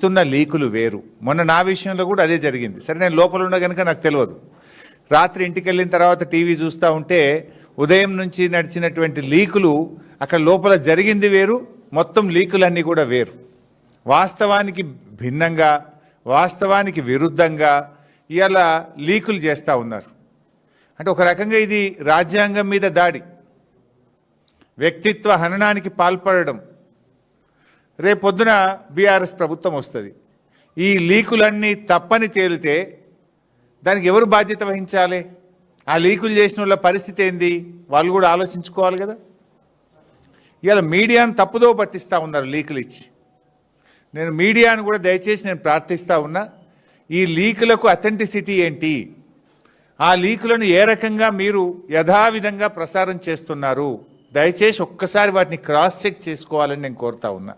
ఇస్తున్న లీకులు వేరు. మొన్న నా విషయంలో కూడా అదే జరిగింది. సరే, నేను లోపల ఉన్న కనుక నాకు తెలియదు. రాత్రి ఇంటికి వెళ్ళిన తర్వాత టీవీ చూస్తూ ఉంటే ఉదయం నుంచి నడిచినటువంటి లీకులు, అక్కడ లోపల జరిగింది వేరు, మొత్తం లీకులన్నీ కూడా వేరు. వాస్తవానికి భిన్నంగా, వాస్తవానికి విరుద్ధంగా ఇలా లీకులు చేస్తూ ఉన్నారు. అంటే ఒక రకంగా ఇది రాజ్యాంగం మీద దాడి, వ్యక్తిత్వ హననానికి పాల్పడడం. రేపొద్దున బీఆర్ఎస్ ప్రభుత్వం వస్తుంది. ఈ లీకులన్నీ తప్పని తేలితే దానికి ఎవరు బాధ్యత వహించాలి? ఆ లీకులు చేసిన వాళ్ళ పరిస్థితి ఏంది? వాళ్ళు కూడా ఆలోచించుకోవాలి కదా. ఇవాళ మీడియాను తప్పుదో పట్టిస్తూ ఉన్నారు లీకులు ఇచ్చి. నేను మీడియాను కూడా దయచేసి నేను ప్రార్థిస్తూ ఉన్నా, ఈ లీకులకు అథెంటిసిటీ ఏంటి? ఆ లీకులను ఏ రకంగా మీరు యథావిధంగా ప్రసారం చేస్తున్నారు? దయచేసి ఒక్కసారి వాటిని క్రాస్ చెక్ చేసుకోవాలని నేను కోరుతా ఉన్నా.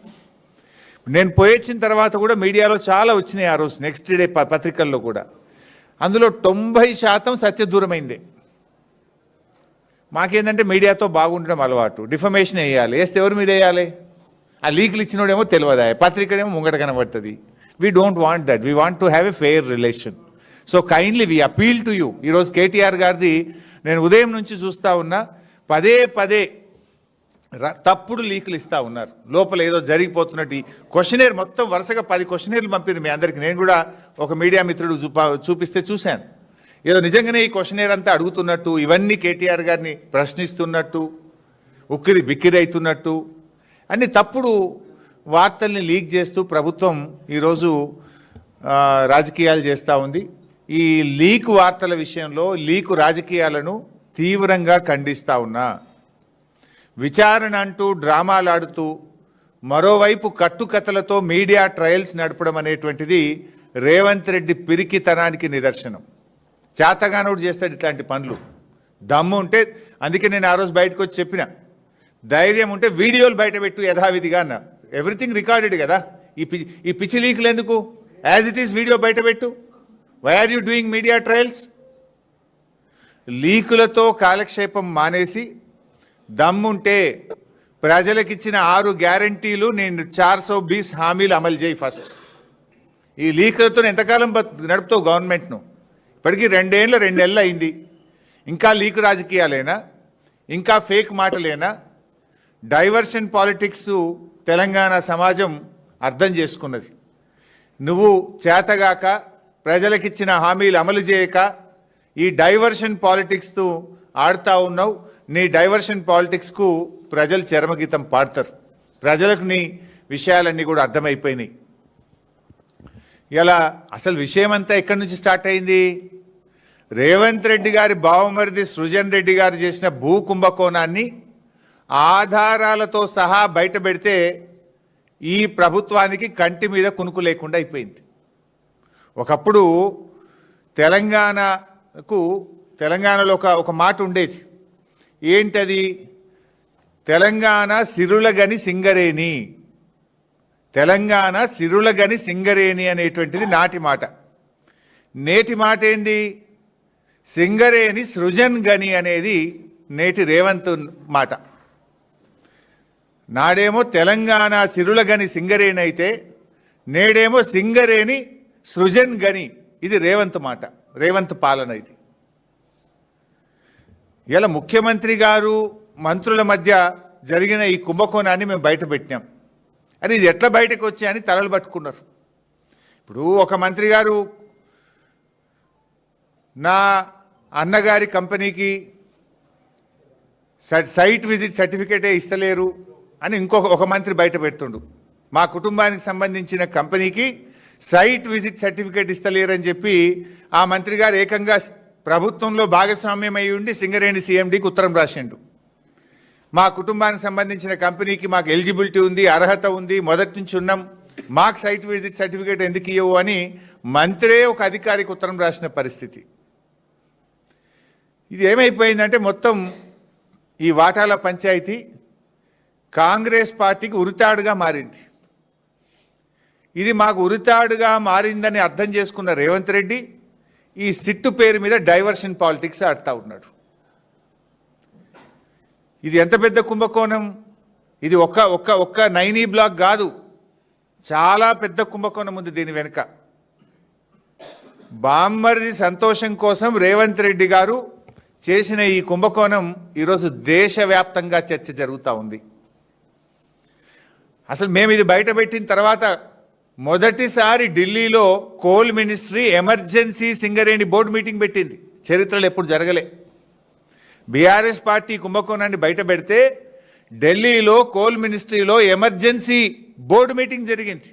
నేను పోయొచ్చిన తర్వాత కూడా మీడియాలో చాలా వచ్చినాయి ఆ రోజు, నెక్స్ట్ డే పత్రికల్లో కూడా. అందులో 90% సత్యదూరమైందే. మాకేందంటే మీడియాతో బాగుండడం అలవాటు. డిఫమేషన్ వేయాలి, వేస్తే ఎవరు మీద వేయాలి? ఆ లీకులు ఇచ్చినోడేమో తెలియదా, పత్రికనేమో ముంగట కనబడుతుంది. We don't want that. We want to have a fair relation. So kindly we appeal to you. ఈరోజు కేటీఆర్ గారిది నేను ఉదయం నుంచి చూస్తూ ఉన్నా, పదే పదే తప్పుడు లీకులు ఇస్తూ ఉన్నారు. లోపల ఏదో జరిగిపోతున్నట్టు క్వశ్చనేర్ మొత్తం వరుసగా 10 క్వశ్చనేర్లు పంపింది మీ అందరికీ. నేను కూడా ఒక మీడియా మిత్రుడు చూపిస్తే చూశాను. ఏదో నిజంగానే ఈ క్వశ్చనేర్ అంతా అడుగుతున్నట్టు, ఇవన్నీ కేటీఆర్ గారిని ప్రశ్నిస్తున్నట్టు, ఉక్కిరి బిక్కిరి అవుతున్నట్టు అన్ని తప్పుడు వార్తల్ని లీక్ చేస్తూ ప్రభుత్వం ఈరోజు రాజకీయాలు చేస్తూ ఉంది. ఈ లీక్ వార్తల విషయంలో లీకు రాజకీయాలను తీవ్రంగా ఖండిస్తూ ఉన్నా. విచారణ అంటూ డ్రామాలాడుతూ మరోవైపు కట్టుకథలతో మీడియా ట్రయల్స్ నడపడం అనేటువంటిది రేవంత్ రెడ్డి పిరికితనానికి నిదర్శనం. చేతగానోడు చేస్తాడు ఇట్లాంటి పనులు. దమ్ము ఉంటే, అందుకే నేను ఆ రోజు బయటకు వచ్చి చెప్పిన, ధైర్యం ఉంటే వీడియోలు బయట పెట్టు యథావిధిగా అన్న. ఎవ్రీథింగ్ రికార్డెడ్ కదా. ఈ పిచ్చి లీకులు ఎందుకు? యాజ్ ఇట్ ఈస్ వీడియో బయట పెట్టు. Why are you doing media trials? లీకులతో కాలక్షేపం మానేసి దమ్ముంటే ప్రజలకిచ్చిన 6 గ్యారంటీలు, నేను 420 హామీలు అమలు చేయి ఫస్ట్. ఈ లీకులతో ఎంతకాలం నడుపుతావు గవర్నమెంట్ను? ఇప్పటికీ 2 నెలలు అయింది. ఇంకా లీకు రాజకీయాలేనా? ఇంకా ఫేక్ మాటలేనా? డైవర్షన్ పాలిటిక్స్ తెలంగాణ సమాజం అర్థం చేసుకున్నది. నువ్వు చేతగాక, ప్రజలకిచ్చిన హామీలు అమలు చేయక ఈ డైవర్షన్ పాలిటిక్స్తో ఆడుతూ ఉన్నావు. నీ డైవర్షన్ పాలిటిక్స్కు ప్రజలు చరమగీతం పాడతారు. ప్రజలకు నీ విషయాలన్నీ కూడా అర్థమైపోయినాయి. ఇలా అసలు విషయం అంతా ఎక్కడి నుంచి స్టార్ట్ అయింది? రేవంత్ రెడ్డి గారి బావమరిది సృజన్ రెడ్డి గారు చేసిన భూ కుంభకోణాన్ని ఆధారాలతో సహా బయట పెడితే ఈ ప్రభుత్వానికి కంటి మీద కునుకు లేకుండా అయిపోయింది. ఒకప్పుడు తెలంగాణలో ఒక మాట ఉండేది. ఏంటది? తెలంగాణ సిరులగని సింగరేణి. తెలంగాణ సిరులగని సింగరేణి అనేటువంటిది నాటి మాట. నేటి మాట ఏంది? సింగరేణి సృజన్ గని అనేది నేటి రేవంత్ మాట. నాడేమో తెలంగాణ సిరులగని సింగరేణి అయితే, నేడేమో సింగరేణి సృజన్ గని. ఇది రేవంత్ మాట, రేవంత్ పాలన ఇది. ఇలా ముఖ్యమంత్రి గారు మంత్రుల మధ్య జరిగిన ఈ కుంభకోణాన్ని మేము బయట పెట్టినాం. అని ఇది ఎట్లా బయటకు వచ్చాయని తలలు పట్టుకున్నారు. ఇప్పుడు ఒక మంత్రి గారు నా అన్నగారి కంపెనీకి సైట్ విజిట్ సర్టిఫికేటే ఇస్తలేరు అని ఒక మంత్రి బయట పెడుతుండు. మా కుటుంబానికి సంబంధించిన కంపెనీకి సైట్ విజిట్ సర్టిఫికేట్ ఇస్తలేరని చెప్పి ఆ మంత్రి గారు ఏకంగా ప్రభుత్వంలో భాగస్వామ్యం అయి ఉండి సింగరేణి సీఎండీకి ఉత్తరం రాసిండు. మా కుటుంబానికి సంబంధించిన కంపెనీకి మాకు ఎలిజిబిలిటీ ఉంది, అర్హత ఉంది, మొదటి నుంచి ఉన్నాం, మాకు సైట్ విజిట్ సర్టిఫికేట్ ఎందుకు ఇవ్వవు అని మంత్రే ఒక అధికారికి ఉత్తరం రాసిన పరిస్థితి. ఇది ఏమైపోయిందంటే మొత్తం ఈ వాటాల పంచాయతీ కాంగ్రెస్ పార్టీకి ఉరితాడుగా మారింది. ఇది మాకు ఉరితాడుగా మారిందని అర్థం చేసుకున్న రేవంత్ రెడ్డి ఈ సిట్టు పేరు మీద డైవర్షన్ పాలిటిక్స్ ఆడుతూ ఉన్నాడు. ఇది ఎంత పెద్ద కుంభకోణం! ఇది ఒక్క 9 బ్లాక్ కాదు, చాలా పెద్ద కుంభకోణం ఉంది దీని వెనుక. బామ్మర్ది సంతోషం కోసం రేవంత్ రెడ్డి గారు చేసిన ఈ కుంభకోణం ఈరోజు దేశవ్యాప్తంగా చర్చ జరుగుతూ ఉంది. అసలు మేము ఇది బయటపెట్టిన తర్వాత మొదటిసారి ఢిల్లీలో coal ministry emergency Singareni board meeting పెట్టింది. చరిత్రలో ఎప్పుడు జరగలే. బీఆర్ఎస్ పార్టీ కుంభకోణాన్ని బయట పెడితే ఢిల్లీలో కోల్ మినిస్ట్రీలో ఎమర్జెన్సీ బోర్డు మీటింగ్ జరిగింది.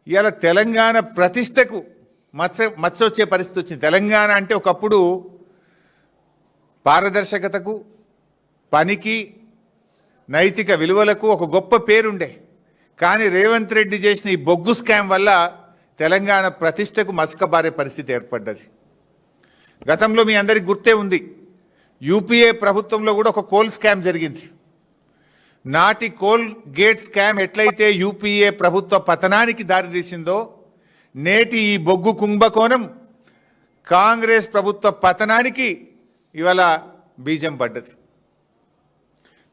ఇవాళ తెలంగాణ ప్రతిష్టకు మచ్చ వచ్చే పరిస్థితి వచ్చింది. తెలంగాణ అంటే ఒకప్పుడు పారదర్శకతకు, పనికి, నైతిక విలువలకు ఒక గొప్ప పేరుండే. కానీ రేవంత్ రెడ్డి చేసిన ఈ బొగ్గు స్కామ్ వల్ల తెలంగాణ ప్రతిష్టకు మసకబారే పరిస్థితి ఏర్పడ్డది. గతంలో మీ అందరికి గుర్తే ఉంది, యూపీఏ ప్రభుత్వంలో కూడా ఒక కోల్ స్కామ్ జరిగింది. నాటి కోల్ గేట్ స్కామ్ ఎట్లయితే యూపీఏ ప్రభుత్వ పతనానికి దారితీసిందో, నేటి ఈ బొగ్గు కుంభకోణం కాంగ్రెస్ ప్రభుత్వ పతనానికి ఇవాళ బీజం పడ్డది.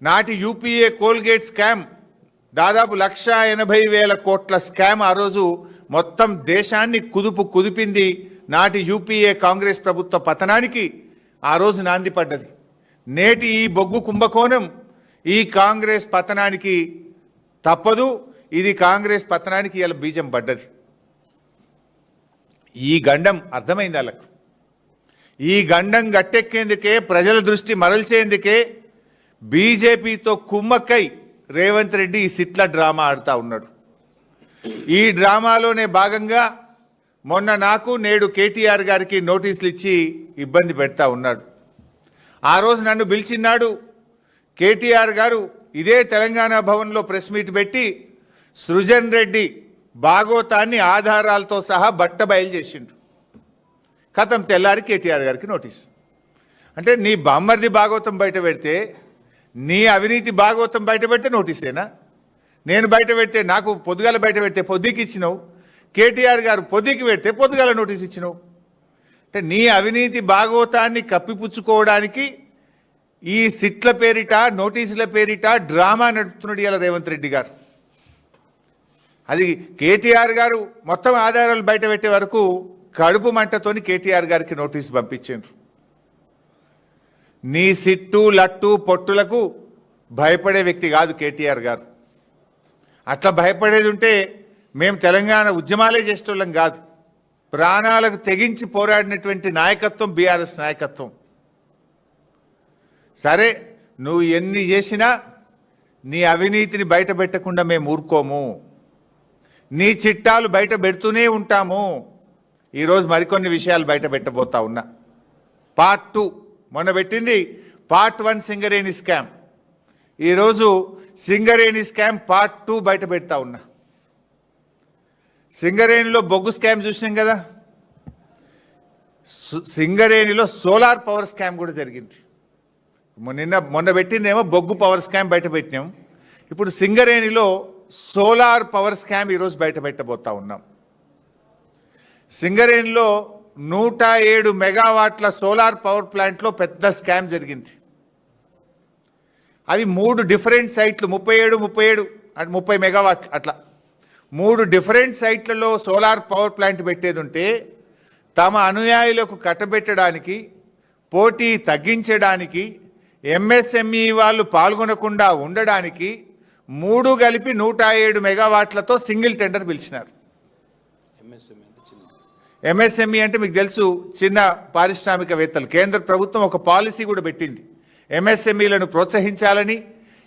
నాటి యూపీఏ కోల్గేట్ స్కామ్ దాదాపు 1,80,000 కోట్ల స్కామ్ ఆ రోజు మొత్తం దేశాన్ని కుదిపింది. నాటి యూపీఏ కాంగ్రెస్ ప్రభుత్వ పతనానికి ఆ రోజు నాంది పడ్డది. నేటి ఈ బొగ్గు కుంభకోణం ఈ కాంగ్రెస్ పతనానికి తప్పదు. ఇది కాంగ్రెస్ పతనానికి ఇలా బీజం పడ్డది. ఈ గండం అర్థమైంది వాళ్ళకు. ఈ గండం గట్టెక్కేందుకే, ప్రజల దృష్టి మరల్చేందుకే బీజేపీతో కుమ్మక్కై రేవంత్ రెడ్డి ఈ సిట్ల డ్రామా ఆడుతూ ఉన్నాడు. ఈ డ్రామాలోనే భాగంగా మొన్న నాకు, నేడు కేటీఆర్ గారికి నోటీసులు ఇచ్చి ఇబ్బంది పెడతా ఉన్నాడు. ఆ రోజు నన్ను పిలిచినాడు కేటీఆర్ గారు. ఇదే తెలంగాణ భవన్లో ప్రెస్ మీట్ పెట్టి సృజన్ రెడ్డి భాగోతాన్ని ఆధారాలతో సహా బట్టబయలు చేసిండు. కథం తెల్లారి కేటీఆర్ గారికి నోటీస్. అంటే నీ బామ్మర్ది భాగవతం బయట పెడితే, నీ అవినీతి భాగవతం బయట పెడితే నోటీసేనా? నేను బయట పెడితే, నాకు పొద్దుగాల బయట పెడితే పొద్దుకి ఇచ్చినావు, కేటీఆర్ గారు పొద్దుకి పెడితే పొద్దుగాల నోటీస్ ఇచ్చినావు. అంటే నీ అవినీతి భాగవతాన్ని కప్పిపుచ్చుకోవడానికి ఈ సిట్ల పేరిట, నోటీసుల పేరిట డ్రామా నడుపుతున్నాడు ఇలా రేవంత్ రెడ్డి గారు. అది కేటీఆర్ గారు మొత్తం ఆధారాలు బయట పెట్టే వరకు కడుపు మంటతోని కేటీఆర్ గారికి నోటీసు పంపించారు. నీ సిట్టు, లట్టు, పొట్టులకు భయపడే వ్యక్తి కాదు కేటీఆర్ గారు. అట్లా భయపడేది ఉంటే మేము తెలంగాణ ఉద్యమాలే చేసేటోళ్ళం కాదు. ప్రాణాలకు తెగించి పోరాడినటువంటి నాయకత్వం బీఆర్ఎస్ నాయకత్వం. సరే, నువ్వు ఎన్ని చేసినా నీ అవినీతిని బయట పెట్టకుండా మేము ఊరుకోము. నీ చిట్టాలు బయట పెడుతూనే ఉంటాము. ఈరోజు మరికొన్ని విషయాలు బయట పెట్టబోతా ఉన్నా. పార్ట్ 2 మొన్న పెట్టింది, పార్ట్ 1 సింగరేణి స్కామ్. ఈరోజు సింగరేణి స్కామ్ పార్ట్ 2 బయట పెడతా ఉన్నా. సింగరేణిలో బొగ్గు స్కామ్ చూసినాం కదా, సింగరేణిలో సోలార్ పవర్ స్కామ్ కూడా జరిగింది. మొన్న పెట్టిందేమో బొగ్గు పవర్ స్కామ్ బయట పెట్టినాం. ఇప్పుడు సింగరేణిలో సోలార్ పవర్ స్కామ్ ఈరోజు బయట పెట్టబోతా ఉన్నాం. సింగరేణిలో 107 మెగావాట్ల సోలార్ పవర్ ప్లాంట్లో పెద్ద స్కామ్ జరిగింది. అవి 3 డిఫరెంట్ సైట్లు, 37 అంటే 30 మెగావాట్లు, అట్లా 3 డిఫరెంట్ సైట్లలో సోలార్ పవర్ ప్లాంట్ పెట్టేది ఉంటే తమ అనుయాయులకు కట్టబెట్టడానికి, పోటీ తగ్గించడానికి, ఎంఎస్ఎంఈ వాళ్ళు పాల్గొనకుండా ఉండడానికి 3 కలిపి 107 మెగావాట్లతో సింగిల్ టెండర్ పిలిచినారు. ఎంఎస్ఎంఈ అంటే మీకు తెలుసు, చిన్న పారిశ్రామికవేత్తలు. కేంద్ర ప్రభుత్వం ఒక పాలసీ కూడా పెట్టింది, ఎంఎస్ఎంఈలను ప్రోత్సహించాలని,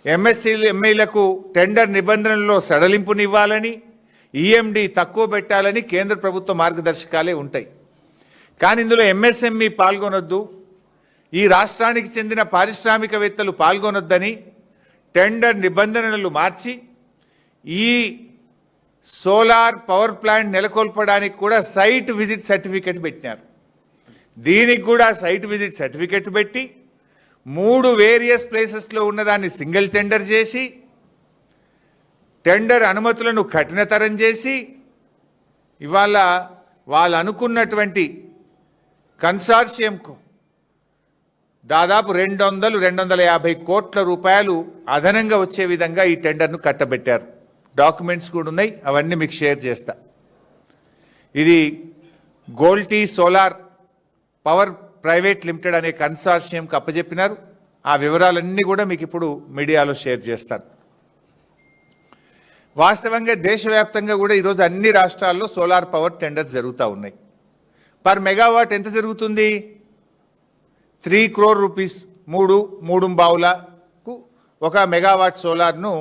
ఎంఎస్ఎంఈలకు టెండర్ నిబంధనల్లో సడలింపునివ్వాలని, ఈఎండి తక్కువ పెట్టాలని కేంద్ర ప్రభుత్వ మార్గదర్శకాలే ఉంటాయి. కానీ ఇందులో ఎంఎస్ఎంఈ పాల్గొనొద్దు, ఈ రాష్ట్రానికి చెందిన పారిశ్రామికవేత్తలు పాల్గొనొద్దని టెండర్ నిబంధనలు మార్చి ఈ సోలార్ పవర్ ప్లాంట్ నెలకొల్పడానికి కూడా సైట్ విజిట్ సర్టిఫికెట్ పెట్టినారు. దీనికి కూడా సైట్ విజిట్ సర్టిఫికెట్ పెట్టి 3 వేరియస్ ప్లేసెస్లో ఉన్నదాన్ని సింగిల్ టెండర్ చేసి, టెండర్ అనుమతులను కఠినతరం చేసి, ఇవాళ వాళ్ళు అనుకున్నటువంటి కన్సార్షియంకు దాదాపు 200-250 కోట్ల రూపాయలు అదనంగా వచ్చే విధంగా ఈ టెండర్ను కట్టబెట్టారు. డాక్యుమెంట్స్ కూడా ఉన్నాయి, అవన్నీ మీకు షేర్ చేస్తా. ఇది గోల్టీ సోలార్ పవర్ ప్రైవేట్ లిమిటెడ్ అనే కన్సార్షియంకి అప్పచెప్పినారు. ఆ వివరాలన్నీ కూడా మీకు ఇప్పుడు మీడియాలో షేర్ చేస్తాను. వాస్తవంగా దేశవ్యాప్తంగా కూడా ఈరోజు అన్ని రాష్ట్రాల్లో సోలార్ పవర్ టెండర్స్ జరుగుతూ ఉన్నాయి. పర్ మెగావాట్ ఎంత జరుగుతుంది? 3 crore రూపీస్. 3 బావులకు 1 మెగావాట్ సోలార్ను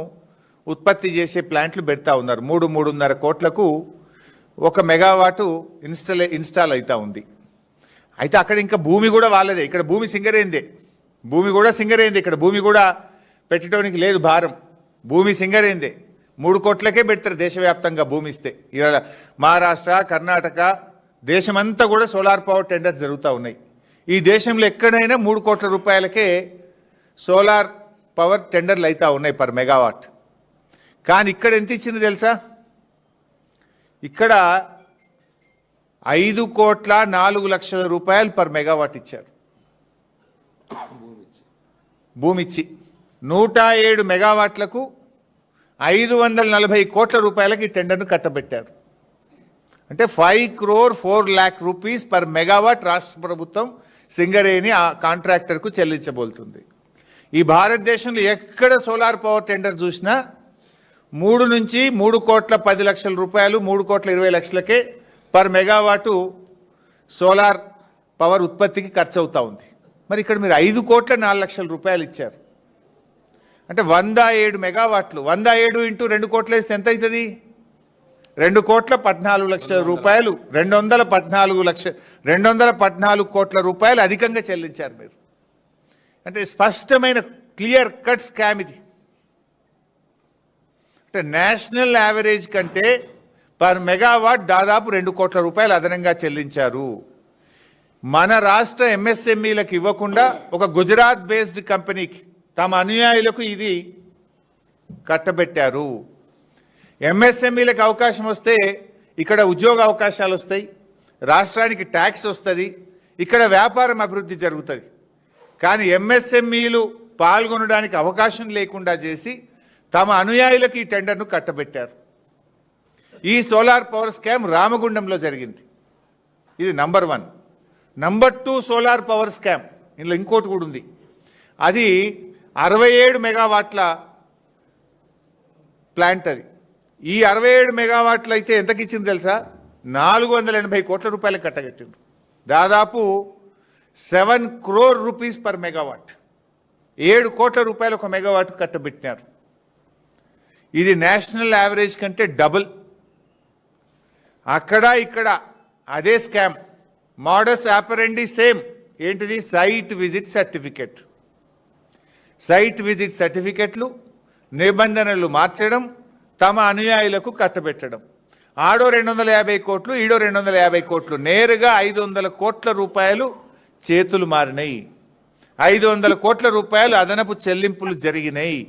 ఉత్పత్తి చేసే ప్లాంట్లు పెడతా ఉన్నారు. 3-3.5 కోట్లకు 1 మెగావాటు ఇన్స్టాల్ అవుతా ఉంది. అయితే అక్కడ ఇంకా భూమి కూడా వాళ్ళదే. ఇక్కడ భూమి సింగరేందే, ఇక్కడ భూమి కూడా పెట్టడానికి లేదు భారం. భూమి సింగరేందే. 3 కోట్లకే పెడతారు దేశవ్యాప్తంగా భూమి ఇస్తే. ఇవాళ మహారాష్ట్ర, కర్ణాటక దేశమంతా కూడా సోలార్ పవర్ టెండర్స్ జరుగుతూ ఉన్నాయి. ఈ దేశంలో ఎక్కడైనా 3 కోట్ల రూపాయలకే సోలార్ పవర్ టెండర్లు అవుతా ఉన్నాయి పర్ మెగావాట్. కానీ ఇక్కడ ఎంత ఇచ్చింది తెలుసా? ఇక్కడ 5,04,00,000 రూపాయలు పర్ మెగావాట్ ఇచ్చారు. భూమి ఇచ్చి 107 మెగావాట్లకు 540 కోట్ల రూపాయలకి ఈ టెండర్ను కట్టబెట్టారు. అంటే 5,04,00,000 రూపీస్ పర్ మెగావాట్ రాష్ట్ర ప్రభుత్వం సింగరేణి ఆ కాంట్రాక్టర్కు చెల్లించబోతుంది. ఈ భారతదేశంలో ఎక్కడ సోలార్ పవర్ టెండర్ చూసినా 3 నుంచి 3,10,00,000 రూపాయలు, 3,20,00,000కే పర్ మెగావాటు సోలార్ పవర్ ఉత్పత్తికి ఖర్చు అవుతూ ఉంది. మరి ఇక్కడ మీరు 5,04,00,000 రూపాయలు ఇచ్చారు. అంటే 107 మెగావాట్లు. 107 ఇంటూ 2 కోట్లు వేస్తే ఎంత అవుతుంది? 2,14,00,000 రూపాయలు. 214 కోట్ల రూపాయలు అధికంగా చెల్లించారు మీరు. అంటే స్పష్టమైన క్లియర్ కట్ స్కామ్ ఇది. అంటే నేషనల్ యావరేజ్ కంటే పర్ మెగావాట్ దాదాపు 2 కోట్ల రూపాయలు అదనంగా చెల్లించారు. మన రాష్ట్ర ఎంఎస్ఎంఈలకు ఇవ్వకుండా ఒక గుజరాత్ బేస్డ్ కంపెనీకి తమ అనుయాయులకు ఇది కట్టబెట్టారు. ఎంఎస్ఎంఈలకు అవకాశం వస్తే ఇక్కడ ఉద్యోగ అవకాశాలు వస్తాయి, రాష్ట్రానికి ట్యాక్స్ వస్తుంది, ఇక్కడ వ్యాపారం అభివృద్ధి జరుగుతుంది. కానీ ఎంఎస్ఎంఈలు పాల్గొనడానికి అవకాశం లేకుండా చేసి తమ అనుయాయులకు ఈ టెండర్ను కట్టబెట్టారు. ఈ సోలార్ పవర్ స్కామ్ రామగుండంలో జరిగింది. ఇది number 1. Number 2 solar power scam. ఇందులో ఇంకోటి కూడా ఉంది. అది 67 మెగావాట్ల ప్లాంట్. అది ఈ 67 మెగావాట్లు అయితే ఎంతకి ఇచ్చింది తెలుసా? 480 కోట్ల రూపాయలకు కట్టగట్టిండ్రు. దాదాపు 7 crore రూపీస్ పర్ మెగావాట్. 7 కోట్ల రూపాయలు 1 మెగావాట్ కట్టబెట్టినారు. ఇది నేషనల్ యావరేజ్ కంటే డబుల్. అక్కడ ఇక్కడ అదే స్కామ్. Modus operandi same. ఏంటిది? Site visit certificate. Site visit సర్టిఫికెట్లు నిబంధనలు మార్చడం, తమ అనుయాయులకు కట్టబెట్టడం. ఆడో 250 కోట్లు, ఈడో 250 కోట్లు. నేరుగా 500 కోట్ల రూపాయలు చేతులు మారినాయి. 500 కోట్ల రూపాయలు అదనపు చెల్లింపులు జరిగినాయి.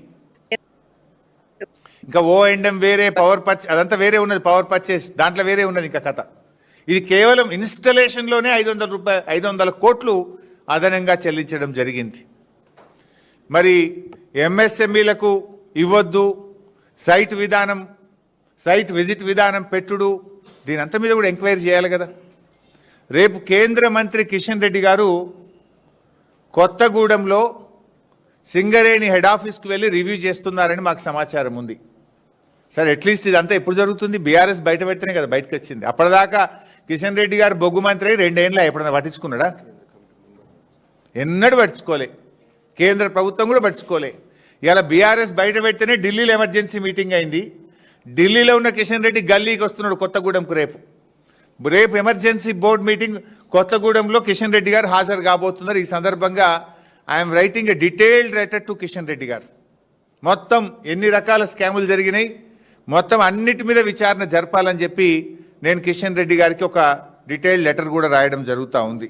ఇంకా ఓఎండ్ఎం వేరే, పవర్ పర్చేస్ అదంతా వేరే ఉన్నది. పవర్ పర్చేస్ దాంట్లో వేరే ఉన్నది ఇంకా కథ. ఇది కేవలం ఇన్స్టలేషన్లోనే 500 కోట్లు అదనంగా చెల్లించడం జరిగింది. మరి ఎంఎస్ఎంఈలకు ఇవ్వద్దు, సైట్ విజిట్ విధానం పెట్టుడు, దీనంతా మీద కూడా ఎంక్వైరీ చేయాలి కదా. రేపు కేంద్ర మంత్రి కిషన్ రెడ్డి గారు కొత్తగూడెంలో సింగరేణి హెడ్ ఆఫీస్కి వెళ్ళి రివ్యూ చేస్తున్నారని మాకు సమాచారం ఉంది. సరే, అట్లీస్ట్ ఇదంతా ఎప్పుడు జరుగుతుంది? బీఆర్ఎస్ బయట పెడితేనే కదా బయటకు వచ్చింది. అప్పటిదాకా కిషన్ రెడ్డి గారు బొగ్గు మంత్రి 2 ఏళ్ళ ఎప్పుడన్నా పట్టించుకున్నాడా? ఎన్నడూ పట్టించుకోలే. కేంద్ర ప్రభుత్వం కూడా పట్టించుకోలే. ఇలా బీఆర్ఎస్ బయట పెడితేనే ఢిల్లీలో ఎమర్జెన్సీ మీటింగ్ అయింది. ఢిల్లీలో ఉన్న కిషన్ రెడ్డి గల్లీకి వస్తున్నాడు కొత్తగూడెంకు. రేపు ఎమర్జెన్సీ బోర్డు మీటింగ్ కొత్తగూడెంలో కిషన్ రెడ్డి గారు హాజరు కాబోతున్నారు. ఈ సందర్భంగా I'm writing a detailed letter to Kishan Reddy గారు. మొత్తం ఎన్ని రకాల స్కాములు జరిగినాయి, మొత్తం అన్నిటి మీద విచారణ జరపాలని చెప్పి నేను కిషన్ రెడ్డి గారికి ఒక డీటెయిల్డ్ లెటర్ కూడా రాయడం జరుగుతూ ఉంది.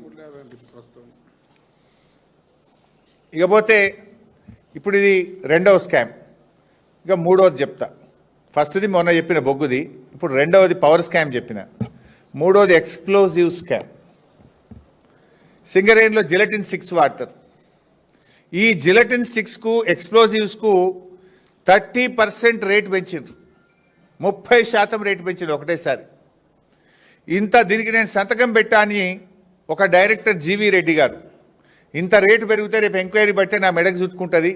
ఇకపోతే ఇప్పుడు ఇది 2వ స్కామ్. ఇక 3వది చెప్తా. ఫస్ట్ది మొన్న చెప్పిన బొగ్గుది, ఇప్పుడు 2వది పవర్ స్కామ్ చెప్పిన. 3వది ఎక్స్ప్లోజివ్ స్కామ్. సింగరేణిలో జిలటిన్ 6 వాడతారు. ఈ జిలటిన్ స్టిక్స్కు ఎక్స్ప్లోజివ్స్కు 30% రేట్ పెంచిండ్రు, 30% రేటు పెంచిండ్రు ఒకటేసారి. ఇంత దీనికి నేను సంతకం పెట్టా అని ఒక డైరెక్టర్ జీవీ రెడ్డి గారు, ఇంత రేటు పెరిగితే రేపు ఎంక్వైరీ పడితే నా మెడకు చుట్టుకుంటుంది,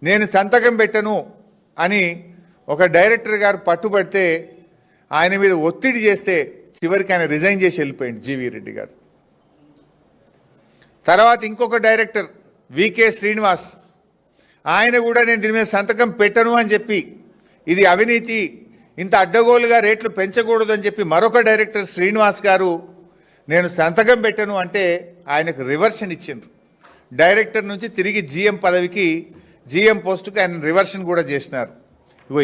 నేను సంతకం పెట్టను అని ఒక డైరెక్టర్ గారు పట్టుబడితే ఆయన మీద ఒత్తిడి చేస్తే చివరికి ఆయన రిజైన్ చేసి వెళ్ళిపోయింది జీవీ రెడ్డి గారు. తర్వాత ఇంకొక డైరెక్టర్ వికే శ్రీనివాస్, ఆయన కూడా నేను దీని మీద సంతకం పెట్టను అని చెప్పి ఇది అవినీతి, ఇంత అడ్డగోలుగా రేట్లు పెంచకూడదు అని చెప్పి మరొక డైరెక్టర్ శ్రీనివాస్ గారు నేను సంతకం పెట్టను అంటే ఆయనకు రివర్షన్ ఇచ్చిండ్రు. డైరెక్టర్ నుంచి తిరిగి జీఎం పదవికి జీఎం పోస్టుకి ఆయన రివర్షన్ కూడా చేసినారు.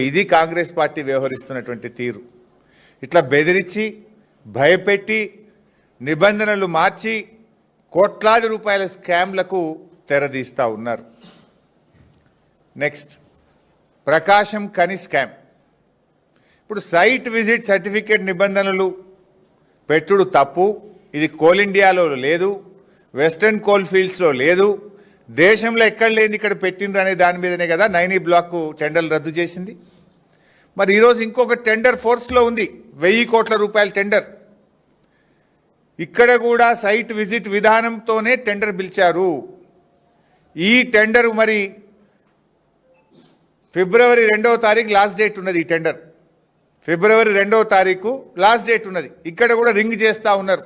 ఇది కాంగ్రెస్ పార్టీ వ్యవహరిస్తున్నటువంటి తీరు. ఇట్లా బెదిరించి భయపెట్టి నిబంధనలు మార్చి కోట్లాది రూపాయల స్కామ్లకు తెరదీస్తూ ఉన్నారు. నెక్స్ట్ ప్రకాశం కని స్కామ్. ఇప్పుడు సైట్ విజిట్ సర్టిఫికేట్ నిబంధనలు పెట్టుడు తప్పు, ఇది కోల్ ఇండియాలో లేదు, వెస్టర్న్ కోల్ ఫీల్డ్స్లో లేదు, దేశంలో ఎక్కడ లేని ఇక్కడ పెట్టిండ్రు అనే దాని మీదనే కదా 9E బ్లాక్ టెండర్లు రద్దు చేసింది. మరి ఈరోజు ఇంకొక టెండర్ ఫోర్స్లో ఉంది, 1000 కోట్ల రూపాయల టెండర్. ఇక్కడ కూడా సైట్ విజిట్ విధానంతోనే టెండర్ పిలిచారు. ఈ టెండర్ మరి ఫిబ్రవరి 2వ తారీఖు లాస్ట్ డేట్ ఉన్నది. ఈ టెండర్ ఫిబ్రవరి 2వ తారీఖు లాస్ట్ డేట్ ఉన్నది. ఇక్కడ కూడా రింగ్ చేస్తూ ఉన్నారు.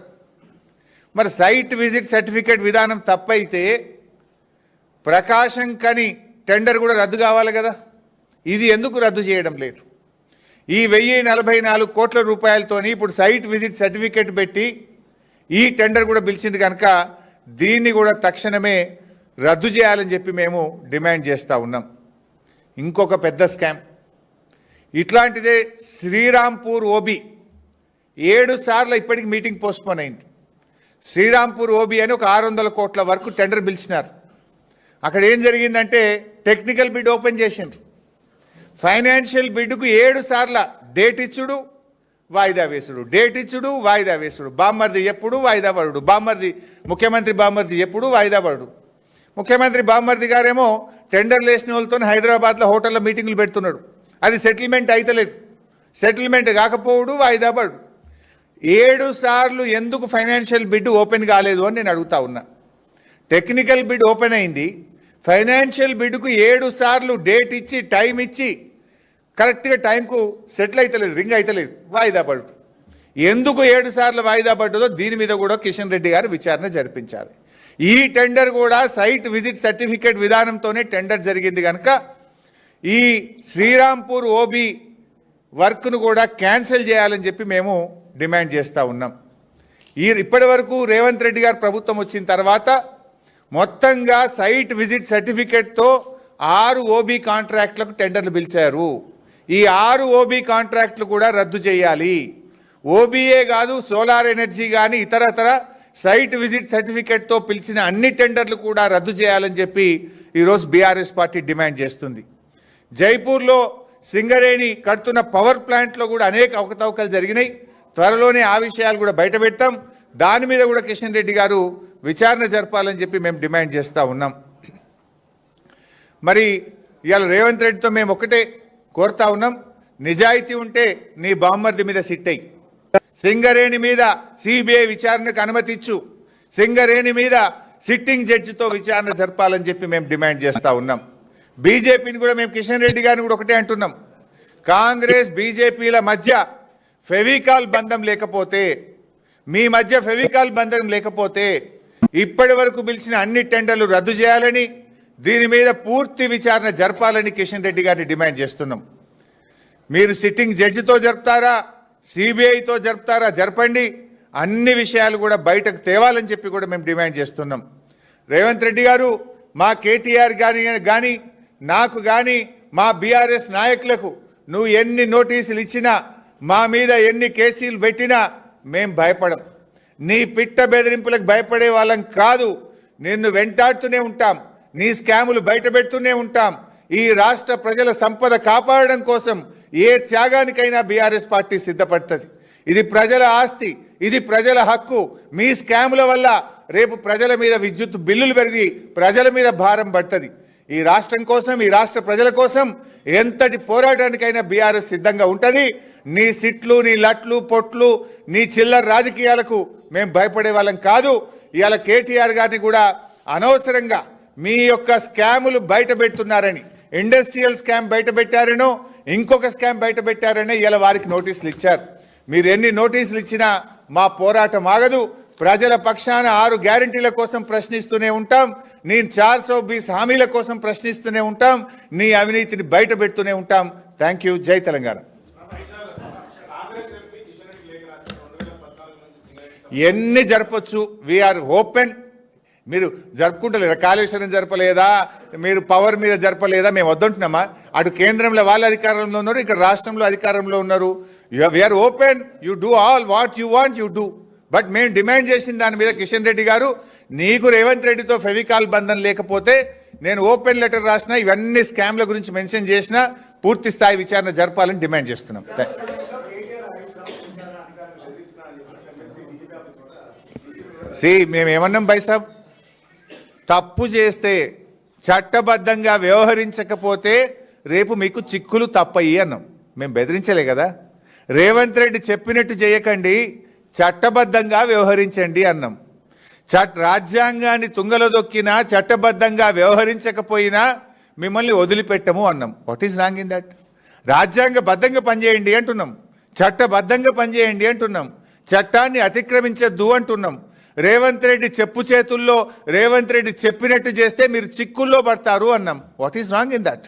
మరి సైట్ విజిట్ సర్టిఫికేట్ విధానం తప్పైతే ప్రకాశం కని టెండర్ కూడా రద్దు కావాలి కదా, ఇది ఎందుకు రద్దు చేయడం లేదు? ఈ 1044 కోట్ల రూపాయలతోని ఇప్పుడు సైట్ విజిట్ సర్టిఫికేట్ పెట్టి ఈ టెండర్ కూడా పిలిచింది కనుక దీన్ని కూడా తక్షణమే రద్దు చేయాలని చెప్పి మేము డిమాండ్ చేస్తూ ఉన్నాం. ఇంకొక పెద్ద స్కామ్ ఇట్లాంటిదే శ్రీరాంపూర్ ఓబీ 7 సార్లు ఇప్పటికి మీటింగ్ పోస్ట్పోన్ అయింది. శ్రీరాంపూర్ ఓబీ అని ఒక 600 కోట్ల వరకు టెండర్ పిలిచినారు. అక్కడ ఏం జరిగిందంటే టెక్నికల్ బిడ్ ఓపెన్ చేసిండ్రు. ఫైనాన్షియల్ బిడ్కు 7 సార్ల డేట్ ఇచ్చుడు వాయిదా వేసుడు, డేట్ ఇచ్చుడు వాయిదా వేసుడు, బామ్మర్ది ఎప్పుడు వాయిదా పడుడు, ముఖ్యమంత్రి బామ్మర్ది ఎప్పుడు వాయిదా పడుడు. ముఖ్యమంత్రి బామ్మర్ది గారేమో టెండర్లు వేసిన వాళ్ళతో హైదరాబాద్లో హోటల్లో మీటింగులు పెడుతున్నాడు, అది సెటిల్మెంట్ అయితలేదు, సెటిల్మెంట్ కాకపోవడు వాయిదా పడు. 7 సార్లు ఎందుకు ఫైనాన్షియల్ బిడ్ ఓపెన్ కాలేదు అని నేను అడుగుతా ఉన్నా. టెక్నికల్ బిడ్ ఓపెన్ అయింది, ఫైనాన్షియల్ బిడ్కు 7 సార్లు డేట్ ఇచ్చి టైం ఇచ్చి కరెక్ట్గా టైంకు సెటిల్ అవుతలేదు, రింగ్ అవుతలేదు, వాయిదా పడు. ఎందుకు 7 సార్లు వాయిదా పడ్డదో దీని మీద కూడా కిషన్ రెడ్డి గారు విచారణ జరిపించాలి. ఈ టెండర్ కూడా సైట్ విజిట్ సర్టిఫికేట్ విధానంతోనే టెండర్ జరిగింది కనుక ఈ శ్రీరాంపూర్ ఓబీ వర్క్ను కూడా క్యాన్సిల్ చేయాలని చెప్పి మేము డిమాండ్ చేస్తూ ఉన్నాం. ఇప్పటి వరకు రేవంత్ రెడ్డి గారు ప్రభుత్వం వచ్చిన తర్వాత మొత్తంగా సైట్ విజిట్ సర్టిఫికేట్తో 6 ఓబీ కాంట్రాక్టులకు టెండర్లు పిలిచారు. ఈ 6 ఓబీ కాంట్రాక్టులు కూడా రద్దు చేయాలి. ఓబీఏ కాదు, సోలార్ ఎనర్జీ కానీ ఇతరతర సైట్ విజిట్ సర్టిఫికేట్తో పిలిచిన అన్ని టెండర్లు కూడా రద్దు చేయాలని చెప్పి ఈరోజు బీఆర్ఎస్ పార్టీ డిమాండ్ చేస్తుంది. జైపూర్లో సింగరేణి కడుతున్న పవర్ ప్లాంట్లో కూడా అనేక అవకతవకలు జరిగినాయి. త్వరలోనే ఆ విషయాలు కూడా బయట పెడతాం. దాని మీద కూడా కిషన్ రెడ్డి గారు విచారణ జరపాలని చెప్పి మేము డిమాండ్ చేస్తూ ఉన్నాం. మరి ఇవాళ రేవంత్ రెడ్డితో మేము ఒకటే కోరుతా ఉన్నాం, నిజాయితీ ఉంటే నీ బామ్మర్ది మీద సిట్టయి, సింగరేణి మీద సిబిఐ విచారణకు అనుమతి ఇచ్చు, సింగరేణి మీద సిట్టింగ్ జడ్జితో విచారణ జరపాలని చెప్పి మేము డిమాండ్ చేస్తూ ఉన్నాం. బీజేపీని కూడా మేము కిషన్ రెడ్డి గారిని కూడా ఒకటే అంటున్నాం, కాంగ్రెస్ బీజేపీల మధ్య ఫెవికాల్ బంధం లేకపోతే, మీ మధ్య ఫెవికాల్ బంధం లేకపోతే ఇప్పటి వరకు పిలిచిన అన్ని టెండర్లు రద్దు చేయాలని, దీని మీద పూర్తి విచారణ జరపాలని కిషన్ రెడ్డి గారిని డిమాండ్ చేస్తున్నాం. మీరు సిట్టింగ్ జడ్జితో జరుపుతారా, సిబిఐతో జరుపుతారా, జరపండి, అన్ని విషయాలు కూడా బయటకు తేవాలని చెప్పి కూడా మేము డిమాండ్ చేస్తున్నాం. రేవంత్ రెడ్డి గారు మా కేటీఆర్ కానీ నాకు కానీ మా బీఆర్ఎస్ నాయకులకు నువ్వు ఎన్ని నోటీసులు ఇచ్చినా, మా మీద ఎన్ని కేసులు పెట్టినా మేం భయపడం. నీ పిట్ట బెదిరింపులకు భయపడే వాళ్ళం కాదు. నిన్ను వెంటాడుతూనే ఉంటాం, నీ స్కాములు బయట పెడుతూనే ఉంటాం. ఈ రాష్ట్ర ప్రజల సంపద కాపాడడం కోసం ఏ త్యాగానికైనా బీఆర్ఎస్ పార్టీ సిద్ధపడుతుంది. ఇది ప్రజల ఆస్తి, ఇది ప్రజల హక్కు. మీ స్కాముల వల్ల రేపు ప్రజల మీద విద్యుత్ బిల్లులు పెరిగి ప్రజల మీద భారం పడుతుంది. ఈ రాష్ట్రం కోసం, ఈ రాష్ట్ర ప్రజల కోసం ఎంతటి పోరాటానికైనా బీఆర్ఎస్ సిద్ధంగా ఉంటుంది. నీ సిట్లు, నీ లట్లు, పొట్లు, నీ చిల్లర రాజకీయాలకు మేము భయపడే వాళ్ళం కాదు. ఇవాళ కేటీఆర్ గారిని కూడా అనవసరంగా మీ యొక్క స్కాములు బయట పెడుతున్నారని, ఇండస్ట్రియల్ స్కామ్ బయట పెట్టారనో ఇంకొక స్కామ్ బయట పెట్టారని ఇలా వారికి నోటీసులు ఇచ్చారు. మీరు ఎన్ని నోటీసులు ఇచ్చినా మా పోరాటం ఆగదు. ప్రజల పక్షాన 6 గ్యారంటీల కోసం ప్రశ్నిస్తూనే ఉంటాం. నీ 420 హామీల కోసం ప్రశ్నిస్తూనే ఉంటాం. నీ అవినీతిని బయట పెడుతూనే ఉంటాం. Thank you. జై తెలంగాణ. ఎన్ని జరపచ్చు, వీఆర్ ఓపెన్. మీరు జరుపుకుంటలేదా? కాళేశ్వరం జరపలేదా? మీరు పవర్ మీద జరపలేదా? మేము వద్దంటున్నామా? అటు కేంద్రంలో వాళ్ళ అధికారంలో ఉన్నారు, ఇక్కడ రాష్ట్రంలో అధికారంలో ఉన్నారు. We're open. You do all what you want, you do. But మేము డిమాండ్ చేసిన దాని మీద కిషన్ రెడ్డి గారు, నీకు రేవంత్ రెడ్డితో ఫెవికాల్ బంధం లేకపోతే నేను ఓపెన్ లెటర్ రాసిన, ఇవన్నీ స్కామ్ల గురించి మెన్షన్ చేసిన, పూర్తి స్థాయి విచారణ జరపాలని డిమాండ్ చేస్తున్నాం. మేమేమన్నాం బైసాబ్, తప్పు చేస్తే చట్టబద్ధంగా వ్యవహరించకపోతే రేపు మీకు చిక్కులు తప్పయి అన్నాం. మేము బెదిరించలే కదా. రేవంత్ రెడ్డి చెప్పినట్టు చేయకండి, చట్టబద్ధంగా వ్యవహరించండి అన్నాం. రాజ్యాంగాన్ని తుంగలో దొక్కినా, చట్టబద్ధంగా వ్యవహరించకపోయినా మిమ్మల్ని వదిలిపెట్టము అన్నాం. What is wrong in that? రాజ్యాంగబద్ధంగా పనిచేయండి అంటున్నాం, చట్టబద్ధంగా పనిచేయండి అంటున్నాం, చట్టాన్ని అతిక్రమించద్దు అంటున్నాం. రేవంత్ రెడ్డి చెప్పు చేతుల్లో రేవంత్ రెడ్డి చెప్పినట్టు చేస్తే మీరు చిక్కుల్లో పడతారు అన్నాం. What is wrong in that?